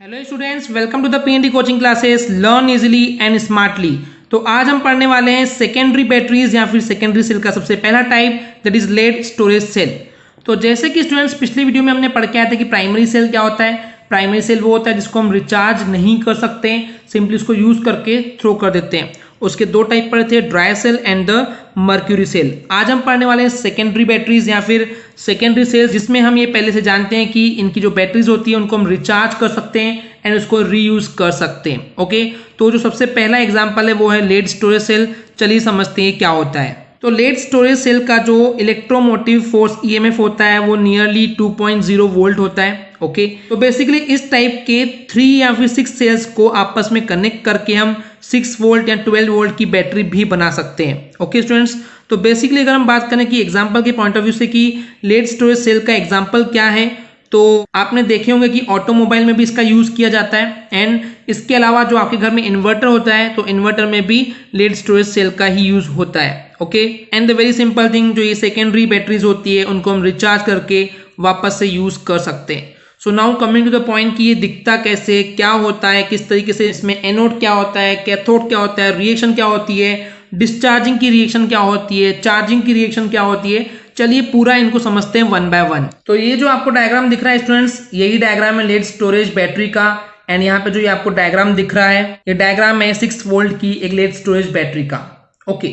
Hello students, welcome to the PND coaching classes learn easily and smartly. तो आज हम पढ़ने वाले हैं सेकेंडरी बैटरीज या फिर सेकेंडरी सेल का सबसे पहला type that is lead storage cell. तो जैसे कि स्टूडेंट्स पिछली वीडियो में हमने पढ़ के आया था कि प्राइमरी सेल क्या होता है। प्राइमरी सेल वो होता है जिसको हम रिचार्ज नहीं कर सकते, सिंपली उसको यूज करके थ्रो कर देते हैं। उसके दो टाइप पढ़े थे, dry cell and the mercury cell. आज हम पढ़ने वाले हैं सेकेंडरी बैटरीज या फिर सेकेंडरी सेल्स, जिसमें हम ये पहले से जानते हैं कि इनकी जो बैटरीज होती है उनको हम रिचार्ज कर सकते हैं एंड उसको रीयूज कर सकते हैं। ओके, तो जो सबसे पहला एग्जांपल है वो है लेड स्टोरेज सेल। चलिए समझते हैं क्या होता है। तो लेड स्टोरेज सेल का जो इलेक्ट्रोमोटिव फोर्स ईएमएफ होता है वो नियरली 2.0 वोल्ट होता है। ओके, तो बेसिकली इस टाइप के 3 या फिर 6 सेल्स को आपस में कनेक्ट करके हम 6 वोल्ट या 12 वोल्ट की बैटरी भी बना सकते हैं। ओके स्टूडेंट्स, तो बेसिकली अगर हम बात करें कि एग्जांपल के पॉइंट ऑफ व्यू से कि लेड स्टोरेज सेल का एग्जांपल क्या है, तो आपने देखे होंगे कि ऑटोमोबाइल में भी इसका यूज किया जाता है एंड इसके अलावा जो आपके घर में इन्वर्टर होता है तो इन्वर्टर में भी लेड स्टोरेज सेल का ही यूज होता है। Okay, and the very simple thing, जो ये सेकेंडरी बैटरीज होती है उनको हम रिचार्ज करके वापस से यूज कर सकते हैं। So now coming to the point कि ये दिखता कैसे, क्या होता है, किस तरीके से इसमें एनोड क्या होता है, कैथोड क्या होता है, रिएक्शन क्या होती है, डिस्चार्जिंग की रिएक्शन क्या होती है, चार्जिंग की रिएक्शन क्या होती है। चलिए पूरा इनको समझते हैं वन बाय वन। तो ये जो आपको डायग्राम दिख रहा है स्टूडेंट्स, यही डायग्राम है लेड स्टोरेज बैटरी का। एंड यहाँ पे जो ये आपको डायग्राम दिख रहा है, ये डायग्राम है 6 वोल्ट की एक लेड स्टोरेज बैटरी का। ओके,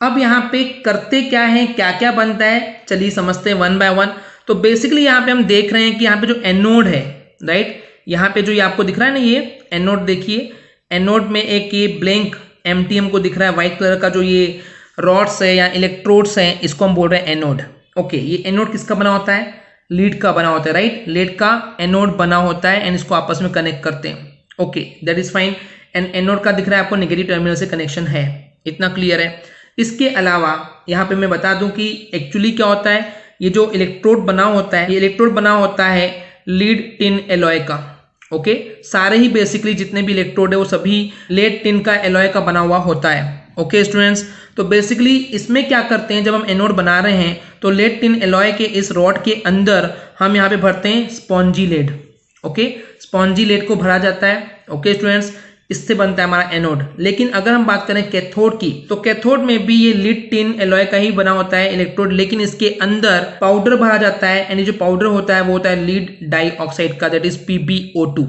अब यहाँ पे करते क्या है, क्या क्या बनता है, चलिए समझते हैं वन बाय वन। तो बेसिकली यहाँ पे हम देख रहे हैं कि यहाँ पे जो एनोड है, राइट, यहाँ पे जो ये आपको दिख रहा है ना, ये एनोड देखिए। एनोड में एक ये ब्लैंक एमटीएम को दिख रहा है, व्हाइट कलर का जो ये रॉड्स है या इलेक्ट्रोड्स हैं, इसको हम बोल रहे हैं एनोड। ओके, ये एनोड किसका बना होता है? लीड का बना होता है, राइट। लीड का एनोड बना होता है एंड इसको आपस में कनेक्ट करते हैं। Okay, that is fine. And anode का दिख रहा है आपको नेगेटिव टर्मिनल से कनेक्शन है, इतना क्लियर है। इसके अलावा यहाँ पे मैं बता दूं कि एक्चुअली क्या होता है, ये जो इलेक्ट्रोड बना होता है, ये इलेक्ट्रोड बना होता है लीड टिन एलॉय का। ओके, सारे ही बेसिकली जितने भी इलेक्ट्रोड है वो सभी लेड टिन का एलॉय का बना हुआ होता है। ओके स्टूडेंट्स, तो बेसिकली इसमें क्या करते हैं, जब हम एनोड बना रहे हैं तो लेड टिन एलॉय के इस रॉड के अंदर हम यहाँ पे भरते हैं spongy lead. Okay, spongy lead को भरा जाता है। ओके स्टूडेंट्स, इससे बनता है हमारा एनोड। लेकिन अगर हम बात करें कैथोड की, तो कैथोड में भी ये लीड टिन एलॉय का ही बना होता है इलेक्ट्रोड, लेकिन इसके अंदर पाउडर भरा जाता है एंड ये जो पाउडर होता है वो होता है लीड डाई ऑक्साइड का, that is PbO2।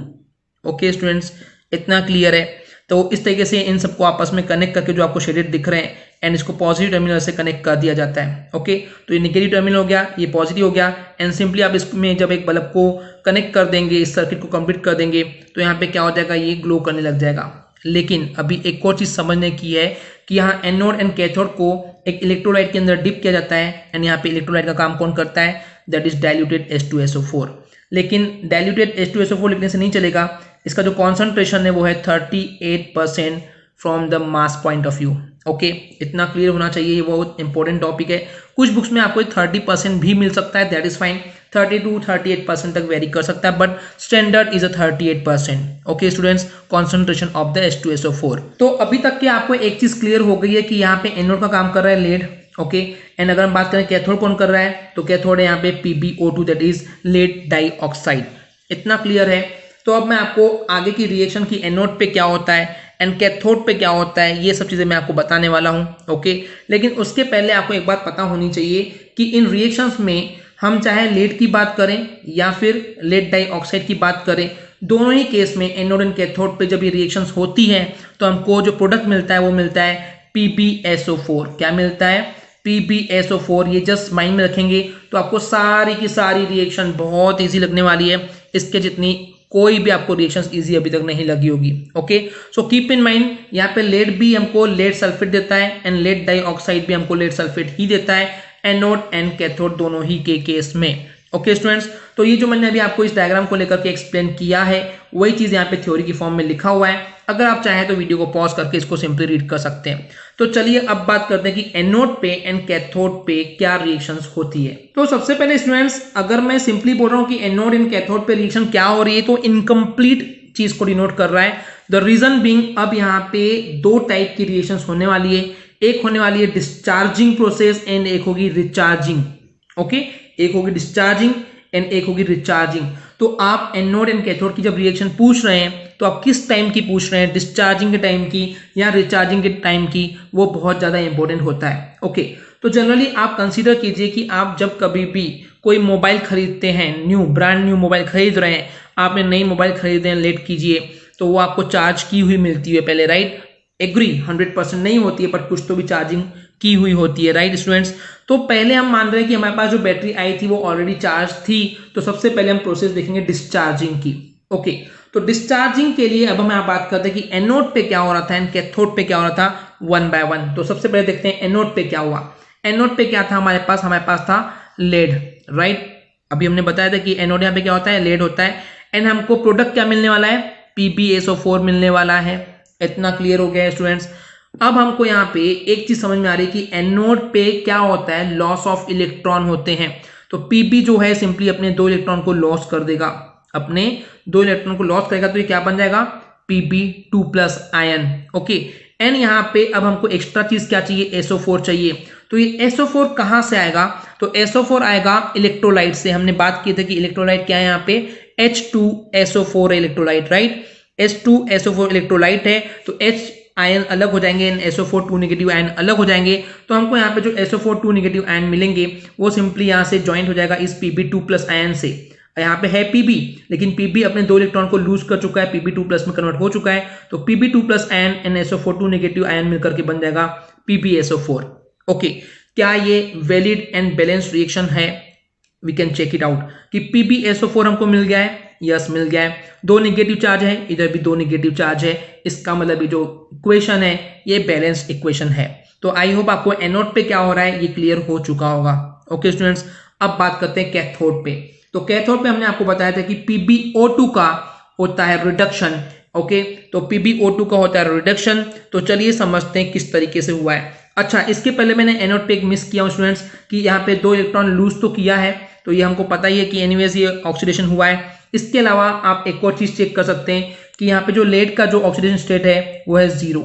Okay students, इतना क्लियर है। तो इस तरीके से इन सबको आपस में कनेक्ट करके जो आपको शेडेड दिख रहे हैं एंड इसको पॉजिटिव टर्मिनल से कनेक्ट कर दिया जाता है। ओके, तो ये नेगेटिव टर्मिनल हो गया, ये पॉजिटिव हो गया एंड सिंपली आप इसमें जब एक बल्ब को कनेक्ट कर देंगे, इस सर्किट को कंप्लीट कर देंगे, तो यहाँ पे क्या हो जाएगा, ये ग्लो करने लग जाएगा। लेकिन अभी एक और चीज समझने की है कि यहाँ एनोड एंड कैथोड को एक इलेक्ट्रोलाइट के अंदर डिप किया जाता है एंड यहाँ पे इलेक्ट्रोलाइट का काम कौन करता है, दैट इज डाइल्यूटेड H2SO4। लेकिन डाइल्यूटेड H2SO4 लिखने से नहीं चलेगा, इसका जो कॉन्सेंट्रेशन है वो है 38% from the mass point of view. Okay, इतना क्लियर होना चाहिए, ये बहुत इंपॉर्टेंट टॉपिक है। कुछ बुक्स में आपको 30% भी मिल सकता है, दैट इज फाइन। 30 to 38% तक वेरी कर सकता है, but standard is 38%। Okay students, concentration of the H2SO4। तो अभी तक के आपको एक चीज क्लियर हो गई है कि यहाँ पे एनोड का काम कर रहा है लेड। ओके, एंड अगर हम बात करें कैथोड कौन कर रहा है, तो कैथोड है यहाँ पे PbO2, दैट इज लेड डाई ऑक्साइड। इतना क्लियर है। तो अब मैं आपको आगे की रिएक्शन की एनोड पे क्या होता है एंड कैथोड पे क्या होता है, ये सब चीजें मैं आपको बताने वाला हूं। ओके, लेकिन उसके पहले आपको एक बात पता होनी चाहिए कि इन रिएक्शंस में हम चाहे लेड की बात करें या फिर लेड डाई ऑक्साइड की बात करें, दोनों ही केस में एनोड एंड कैथोड पे जब ये रिएक्शंस होती हैं तो हमको जो प्रोडक्ट मिलता है वो मिलता है PbSO4। क्या मिलता है? PbSO4। ये जस्ट माइंड में रखेंगे तो आपको सारी की सारी रिएक्शन बहुत ईजी लगने वाली है। इसके जितनी कोई भी आपको रिएक्शंस इजी अभी तक नहीं लगी होगी। Okay, so keep in mind, यहाँ पे लेड भी हमको लेड सल्फेट देता है एंड लेड डाई ऑक्साइड भी हमको लेड सल्फेट ही देता है, एनोड एंड कैथोड दोनों ही के केस में। ओके स्टूडेंट्स, तो ये जो मैंने अभी आपको इस डायग्राम को लेकर के एक्सप्लेन किया है वही चीज यहाँ पे थ्योरी की फॉर्म में लिखा हुआ है। अगर आप चाहें तो वीडियो को पॉज करके इसको सिंपली रीड कर सकते हैं। तो चलिए अब बात करते हैं कि एनोड पे एंड कैथोड पे क्या रिएक्शंस होती है। तो सबसे पहले स्टूडेंट्स, अगर मैं सिंपली बोल रहा हूँ कि एनोड एंड कैथोड पे रिएक्शन क्या हो रही है, तो इनकम्प्लीट चीज को डिनोट कर रहा है। द रीजन बीइंग, अब यहाँ पे दो टाइप की रिएक्शंस होने वाली है। एक होने वाली है डिस्चार्जिंग प्रोसेस एंड एक होगी रिचार्जिंग। ओके, एक होगी डिस्चार्जिंग एंड एक होगी रिचार्जिंग। तो आप एनोड एंड कैथोड की जब रिएक्शन पूछ रहे हैं तो आप किस टाइम की पूछ रहे हैं, डिस्चार्जिंग के टाइम की या रिचार्जिंग के टाइम की, वो बहुत ज़्यादा इंपॉर्टेंट होता है। ओके, तो जनरली आप कंसीडर कीजिए कि आप जब कभी भी कोई मोबाइल खरीदते हैं, ब्रांड न्यू मोबाइल खरीद रहे हैं, आपने नई मोबाइल खरीदे हैं, लेट कीजिए, तो वो आपको चार्ज की हुई मिलती है पहले, राइट? एग्री, 100% नहीं होती है, बट कुछ तो भी चार्जिंग की हुई होती है, राइट स्टूडेंट्स? तो पहले हम मान रहे हैं कि हमारे पास जो बैटरी आई थी वो ऑलरेडी चार्ज थी, तो सबसे पहले हम प्रोसेस देखेंगे डिस्चार्जिंग की। ओके, तो डिस्चार्जिंग के लिए अब हम यहाँ बात करते हैं कि एनोड पे क्या हो रहा था एंड कैथोड पे क्या हो रहा था, वन बाय वन। तो सबसे पहले देखते हैं एनोड पे क्या हुआ। एनोड पे क्या था हमारे पास था लेड, राइट? अभी हमने बताया था कि एनोड यहाँ पे क्या होता है, लेड होता है। एंड हमको प्रोडक्ट क्या मिलने वाला है, PbSO4 मिलने वाला है। इतना क्लियर हो गया है स्टूडेंट्स? अब हमको यहाँ पे एक चीज समझ में आ रही है कि एनोड पे क्या होता है, लॉस ऑफ इलेक्ट्रॉन होते हैं। तो Pb जो है सिंपली अपने 2 इलेक्ट्रॉन को लॉस कर देगा, अपने 2 इलेक्ट्रॉन को लॉस करेगा, तो ये क्या बन जाएगा, Pb2+ आयन। ओके, एंड यहाँ पे अब हमको एक्स्ट्रा चीज क्या चाहिए, SO4 चाहिए। तो ये SO4 कहाँ से आएगा, तो SO4 आएगा इलेक्ट्रोलाइट से। हमने बात की थी कि इलेक्ट्रोलाइट क्या है, यहाँ पे H2SO4 है इलेक्ट्रोलाइट, राइट? H2SO4 इलेक्ट्रोलाइट है, तो H आयन अलग हो जाएंगे, SO4 2 नेगेटिव आयन अलग हो जाएंगे। तो हमको यहाँ पे जो SO4 2 नेगेटिव आयन मिलेंगे वो सिंपली यहाँ से ज्वाइंट हो जाएगा इस Pb2+ आयन से। यहाँ पे है Pb, लेकिन Pb अपने 2 इलेक्ट्रॉन को लूज कर चुका है, Pb2+ में कन्वर्ट हो चुका है, तो Pb2+ ion and SO4 2 negative ion मिलकर के बन जाएगा PbSO4। ओके, क्या ये वैलिड एंड बैलेंस्ड रिएक्शन है? We can check it out कि PbSO4 हमको मिल गया है, यस मिल गया है। 2 नेगेटिव चार्ज है, इधर भी 2 नेगेटिव चार्ज है, इसका मतलब ये जो इक्वेशन है ये बैलेंस्ड इक्वेशन है। तो आई होप आपको एनोड पे क्या हो रहा है ये क्लियर हो चुका होगा। ओके स्टूडेंट्स, अब बात करते हैं कैथोड पे। तो कैथोड पे हमने आपको बताया था कि PbO2 का होता है रिडक्शन। ओके, तो PbO2 का होता है रिडक्शन। तो चलिए समझते हैं किस तरीके से हुआ है। अच्छा, इसके पहले मैंने एनोड पे एक मिस किया स्टूडेंट्स कि यहाँ पे 2 इलेक्ट्रॉन लूज तो किया है, तो ये हमको पता ही है कि एनीवेज ये ऑक्सीडेशन हुआ है। इसके अलावा आप एक और चीज चेक कर सकते हैं कि यहाँ पे जो लेड का जो ऑक्सीडेशन स्टेट है वो है 0।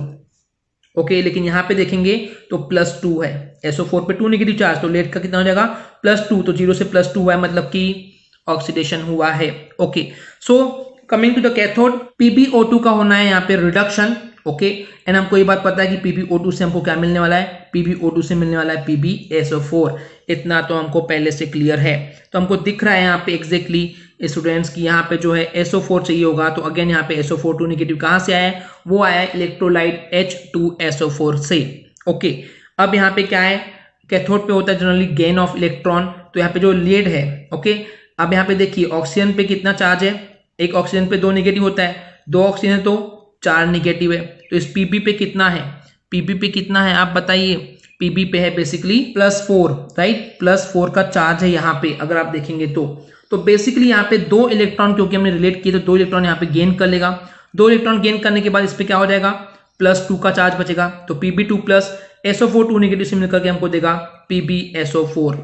ओके, लेकिन यहाँ पे देखेंगे तो +2 है, SO4 पे 2 नेगेटिव चार्ज, तो लेड का कितना हो जाएगा, +2। तो 0 से +2 हुआ है, मतलब कि ऑक्सीडेशन हुआ है। Okay, so coming to the cathode, PbO2 का होना है यहाँ पे रिडक्शन। ओके, एंड हमको ये बात पता है कि PbO2 से हमको क्या मिलने वाला है, PbO2 से मिलने वाला है PbSO4। इतना तो हमको पहले से क्लियर है। तो हमको दिख रहा है यहाँ पे एग्जैक्टली स्टूडेंट्स की यहाँ पे जो है SO4 चाहिए होगा। तो अगेन यहाँ पे SO4 2 नेगेटिव कहाँ से आया है, वो आया है इलेक्ट्रोलाइट H2SO4 से। ओके, अब यहाँ पे क्या है, कैथोड पे होता है जनरली गेन ऑफ इलेक्ट्रॉन। तो यहाँ पे जो लेड है, ओके, अब यहाँ पे देखिए ऑक्सीजन पे कितना चार्ज है, एक ऑक्सीजन पे 2 नेगेटिव होता है, 2 ऑक्सीजन तो 4 नेगेटिव है। तो इस Pb पे कितना है, Pb पे कितना है आप बताइए, Pb पे है बेसिकली +4, राइट? +4 का चार्ज है यहाँ पे अगर आप देखेंगे तो बेसिकली यहाँ पे 2 इलेक्ट्रॉन क्योंकि हमने रिलेट किए तो 2 इलेक्ट्रॉन यहाँ पे गेन कर लेगा। 2 इलेक्ट्रॉन गेन करने के बाद इस पे क्या हो जाएगा, +2 का चार्ज बचेगा। तो Pb2+ SO4 2 नेगेटिव से मिलकर के हमको देगा PbSO4।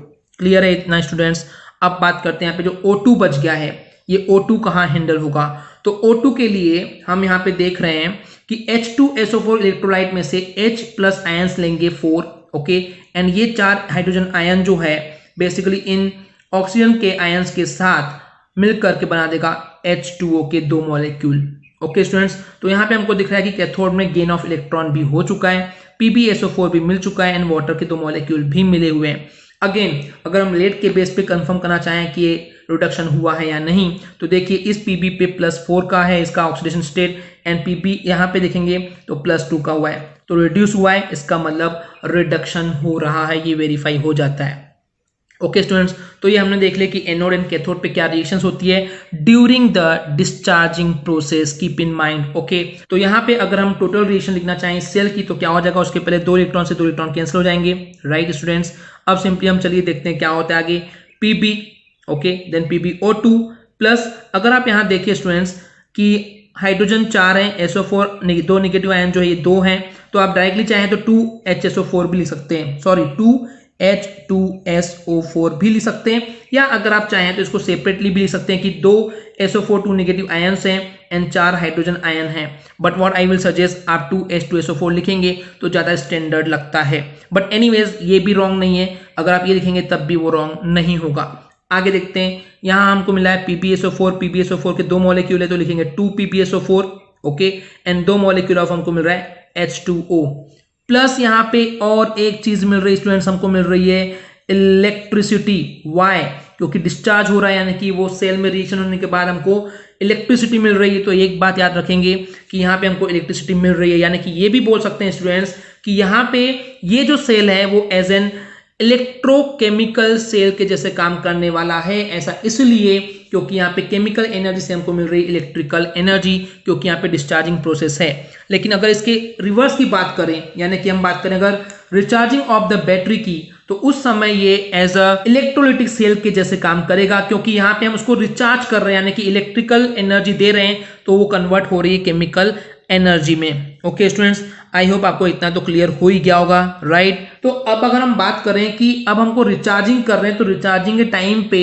क्लियर है इतना स्टूडेंट्स? अब बात करते हैं यहाँ पे जो O2 बच गया है, ये O2 कहाँ हैंडल होगा। तो O2 के लिए हम यहाँ पे देख रहे हैं कि H2SO4 इलेक्ट्रोलाइट में से H+ आयंस लेंगे 4। ओके, एंड ये 4 हाइड्रोजन आयन जो है बेसिकली इन ऑक्सीजन के आयंस के साथ मिलकर के बना देगा H2O के 2 मॉलिक्यूल। ओके स्टूडेंट्स, तो यहाँ पे हमको दिख रहा है कि कैथोड में गेन ऑफ इलेक्ट्रॉन भी हो चुका है, PbSO4 भी मिल चुका है एंड वाटर के 2 मॉलिक्यूल भी मिले हुए हैं। अगेन अगर हम लेड के बेस पे कंफर्म करना चाहें कि ये रिडक्शन हुआ है या नहीं, तो देखिए इस Pb पे +4 का है इसका ऑक्सीडेशन स्टेट, एंड Pb यहाँ पे देखेंगे तो +2 का हुआ है, तो रिड्यूस हुआ है, इसका मतलब रिडक्शन हो रहा है, ये वेरीफाई हो जाता है। ओके स्टूडेंट्स, तो ये हमने देख लिया कि एनोड एंड कैथोड पे क्या रिएक्शंस होती है during the discharging process, keep in mind. Okay, तो यहाँ पे अगर हम टोटल रिएक्शन लिखना चाहें सेल की तो क्या हो जाएगा, उसके पहले 2 इलेक्ट्रॉन से 2 इलेक्ट्रॉन कैंसिल हो जाएंगे, राइट स्टूडेंट्स? अब सिंपली हम चलिए देखते हैं क्या होता है आगे, Pb, okay, then PbO2 plus, अगर आप यहाँ देखिए स्टूडेंट्स कि हाइड्रोजन 4 है, SO4 2 नेगेटिव आयन जो है ये 2 हैं, तो आप डायरेक्टली चाहें तो 2HSO4 भी लिख सकते हैं, सॉरी 2H2SO4 भी लिख सकते हैं, या अगर आप चाहें तो इसको सेपरेटली भी लिख सकते हैं कि 2 SO4 2 नेगेटिव आयन्स हैं एंड 4 हाइड्रोजन आयन हैं। But what I will suggest, आप 2H2SO4 लिखेंगे तो ज़्यादा स्टैंडर्ड लगता है। बट एनीवेज ये भी रॉन्ग नहीं है, अगर आप ये लिखेंगे तब भी वो रॉन्ग नहीं होगा। आगे देखते हैं, यहाँ हमको मिला है PbSO4 के 2 मॉलिक्यूल है तो लिखेंगे 2 PbSO4, okay, and 2 molecule of हमको मिल रहा है H2O प्लस यहाँ पे और एक चीज मिल रही है स्टूडेंट्स, हमको मिल रही है इलेक्ट्रिसिटी। वाई? क्योंकि डिस्चार्ज हो रहा है, यानी कि वो सेल में रिएक्शन होने के बाद हमको इलेक्ट्रिसिटी मिल रही है। तो एक बात याद रखेंगे कि यहाँ पे हमको इलेक्ट्रिसिटी मिल रही है, यानी कि ये भी बोल सकते हैं स्टूडेंट्स कि यहाँ पे ये जो सेल है वो एज एन इलेक्ट्रोकेमिकल सेल के जैसे काम करने वाला है। ऐसा इसलिए क्योंकि यहाँ पे केमिकल एनर्जी से हमको मिल रही है इलेक्ट्रिकल एनर्जी, क्योंकि यहाँ पे डिस्चार्जिंग प्रोसेस है। लेकिन अगर इसके रिवर्स की बात करें, यानी कि हम बात करें अगर रिचार्जिंग ऑफ द बैटरी की, तो उस समय ये एज अ इलेक्ट्रोलिटिक सेल के जैसे काम करेगा, क्योंकि यहाँ पे हम उसको रिचार्ज कर रहे हैं, यानी कि इलेक्ट्रिकल एनर्जी दे रहे हैं, तो वो कन्वर्ट हो रही है केमिकल एनर्जी में। ओके स्टूडेंट्स, आई होप आपको इतना तो क्लियर हो ही गया होगा, राइट। तो अब अगर हम बात करें कि अब हमको रिचार्जिंग कर रहे हैं, तो रिचार्जिंग के टाइम पे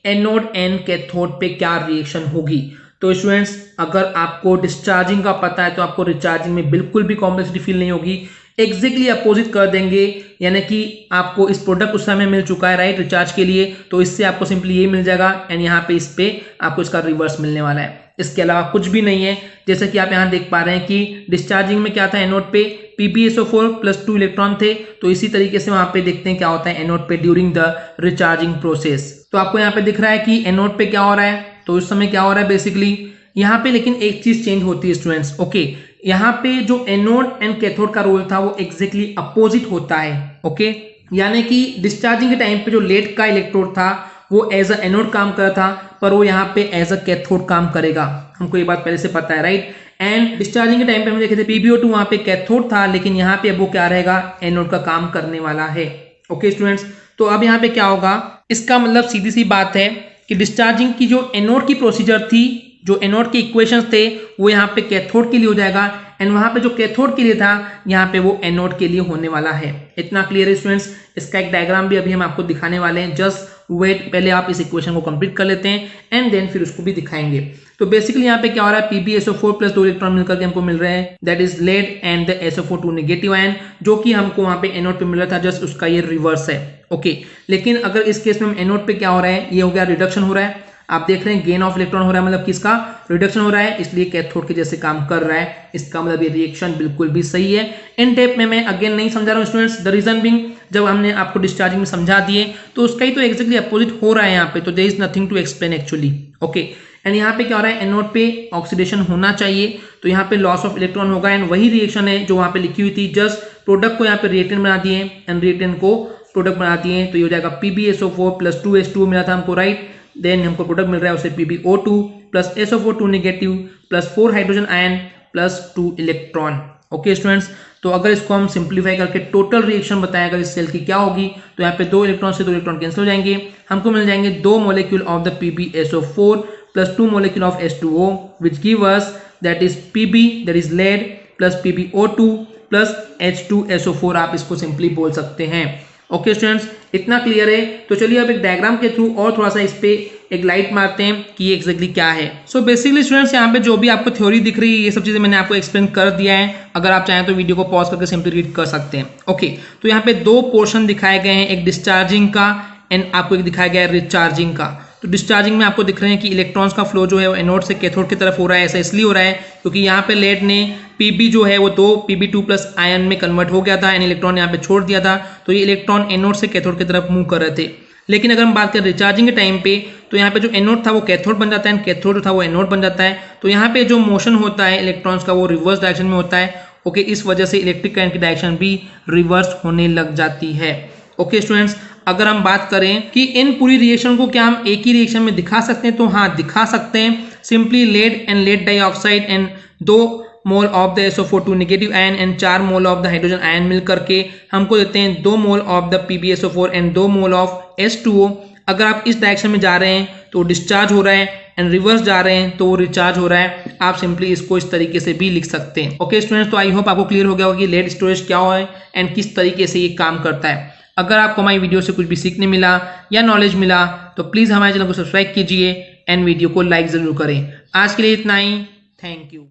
एनोड एंड कैथोड पे क्या रिएक्शन होगी। तो स्टूडेंट्स, अगर आपको डिस्चार्जिंग का पता है तो आपको रिचार्जिंग में बिल्कुल भी कॉम्प्लेक्सिटी फील नहीं होगी, एग्जैक्टली अपोजिट कर देंगे, यानी कि आपको इस प्रोडक्ट उस समय मिल चुका है, राइट, रिचार्ज के लिए, तो इससे आपको सिंपली ये मिल जाएगा एंड यहाँ पे इस पे आपको इसका रिवर्स मिलने वाला है। इसके अलावा कुछ भी नहीं है। जैसे कि आप यहाँ देख पा रहे हैं कि डिस्चार्जिंग में क्या था, एनोड पे PbSO4 प्लस 2 इलेक्ट्रॉन थे, तो इसी तरीके से वहां पे देखते हैं क्या होता है एनोड पे ड्यूरिंग द रिचार्जिंग प्रोसेस। तो आपको यहाँ पे दिख रहा है कि एनोड पे क्या हो रहा है, तो उस समय क्या हो रहा है बेसिकली यहाँ पे, लेकिन एक चीज चेंज होती है स्टूडेंट्स, ओके। यहाँ पे जो एनोड एंड कैथोड का रोल था वो एग्जैक्टली अपोजिट होता है, ओके। यानी कि डिस्चार्जिंग के टाइम पे जो लेड का इलेक्ट्रोड था वो एज अ एनोड काम कर रहा था, पर वो यहाँ पे एज अ कैथोड काम करेगा, हमको ये बात पहले से पता है, राइट। एंड डिस्चार्जिंग के टाइम पे हम देखे थे PbO2 वहां पे कैथोड था, लेकिन यहाँ पे अब वो क्या रहेगा, एनोड का काम करने वाला है, ओके स्टूडेंट्स। तो अब यहाँ पे क्या होगा, इसका मतलब सीधी सी बात है कि डिस्चार्जिंग की जो एनोड की प्रोसीजर थी, जो एनोड के इक्वेशंस थे, वो यहाँ पे कैथोड के लिए हो जाएगा, एंड वहां पे जो कैथोड के लिए था यहाँ पे वो एनोड के लिए होने वाला है। इतना क्लियर है स्टूडेंट्स। इसका एक डायग्राम भी अभी हम आपको दिखाने वाले हैं, जस्ट वेट, पहले आप इस इक्वेशन को कंप्लीट कर लेते हैं एंड देन फिर उसको भी दिखाएंगे। तो बेसिकली यहाँ पे क्या हो रहा है, PbSO4 प्लस 2 इलेक्ट्रॉन मिलकर के हमको मिल रहे हैं, that is lead and the SO4 negative ion, जो कि हमको वहां पे एनोड पे मिल रहा था, जस्ट उसका ये रिवर्स है, ओके। लेकिन अगर इस केस में हम एनोड पे क्या हो रहा है, ये हो गया रिडक्शन हो रहा है, आप देख रहे हैं गेन ऑफ इलेक्ट्रॉन हो रहा है, मतलब किसका, रिडक्शन हो रहा है, इसलिए कैथोड के जैसे काम कर रहा है। इसका मतलब ये रिएक्शन बिल्कुल भी सही है। इन टेप में मैं अगेन नहीं समझा रहा हूँ स्टूडेंट्स, द रीजन बिंग, जब हमने आपको डिस्चार्जिंग में समझा दिए तो उसका ही तो एक्जैक्टली अपोजिट हो रहा है यहाँ पे, तो there is nothing to explain actually, okay. And यहाँ पे क्या हो रहा है, एनोड पे ऑक्सीडेशन होना चाहिए, तो यहाँ पे लॉस ऑफ इलेक्ट्रॉन होगा, एंड वही रिएक्शन है जो वहां पे लिखी हुई थी, जस्ट प्रोडक्ट को यहाँ पे रिएक्टेंट बना दिए एंड रिएक्टेंट को प्रोडक्ट बना दिए, तो ये हो जाएगा PbSO4 प्लस 2H2 मिला था हमको, राइट। देन हमको प्रोडक्ट मिल रहा है उसे PbO2 plus SO4 negative plus 4 hydrogen ion plus 2 electron, okay students. तो अगर इसको हम सिंप्लीफाई करके टोटल रिएक्शन बताएं अगर इस सेल की क्या होगी, तो यहाँ पे 2 इलेक्ट्रॉन से 2 इलेक्ट्रॉन कैंसिल हो जाएंगे, हमको मिल जाएंगे 2 molecule of the PbSO4 plus 2 molecule of H2O which give us that is Pb, that is lead, plus PbO2 plus H2SO4, आप इसको सिंपली बोल सकते हैं, ओके स्टूडेंट्स। इतना क्लियर है। तो चलिए अब एक डायग्राम के थ्रू और थोड़ा सा इस पे एक लाइट मारते हैं कि ये एक्जैक्टली क्या है। सो बेसिकली स्टूडेंट्स, यहाँ पे जो भी आपको थ्योरी दिख रही है ये सब चीजें मैंने आपको एक्सप्लेन कर दिया है, अगर आप चाहें तो वीडियो को पॉज करके सिंपली रीड कर सकते हैं, ओके। तो यहाँ पे 2 पोर्शन दिखाए गए हैं, एक डिस्चार्जिंग का एंड आपको एक दिखाया गया है रिचार्जिंग का। तो डिस्चार्जिंग में आपको दिख रहे हैं कि इलेक्ट्रॉन्स का फ्लो जो है वो एनोड से कैथोड की तरफ हो रहा है। ऐसा इसलिए हो रहा है क्योंकि यहाँ पे लेड ने Pb जो है वो 2 Pb2 प्लस आयन में कन्वर्ट हो गया था एंड इलेक्ट्रॉन यहाँ पे छोड़ दिया था, तो ये इलेक्ट्रॉन एनोड से कैथोड की तरफ मूव कर रहे थे। लेकिन अगर हम बात करें रिचार्जिंग के टाइम पे, तो यहाँ पे जो एनोड था वो कैथोड बन जाता है एंड कैथोड जो था वो एनोड बन जाता है। तो यहाँ पे जो मोशन होता है इलेक्ट्रॉन्स का वो रिवर्स डायरेक्शन में होता है, ओके। इस वजह से इलेक्ट्रिक करंट की डायरेक्शन भी रिवर्स होने लग जाती है, ओके स्टूडेंट्स। अगर हम बात करें कि इन पूरी रिएक्शन को क्या हम एक ही रिएक्शन में दिखा सकते हैं, तो हाँ दिखा सकते हैं। Simply lead and lead dioxide and 2 mole of the SO4 negative ion and 4 mole of the hydrogen ion मिल करके हमको देते हैं 2 mole of the PbSO4 and 2 mole of H2O। अगर आप इस डायरेक्शन में जा रहे हैं तो डिस्चार्ज हो रहा है एंड रिवर्स जा रहे हैं तो वो रिचार्ज हो रहा है। आप सिंपली इसको इस तरीके से भी लिख सकते हैं, ओके स्टूडेंट्स। तो आई होप आपको क्लियर हो गया होगा कि लेड स्टोरेज क्या है एंड किस तरीके से ये काम करता है। अगर आपको हमारी वीडियो से कुछ भी सीखने मिला या नॉलेज मिला तो प्लीज़ हमारे चैनल को सब्सक्राइब कीजिए एंड वीडियो को लाइक ज़रूर करें। आज के लिए इतना ही, थैंक यू।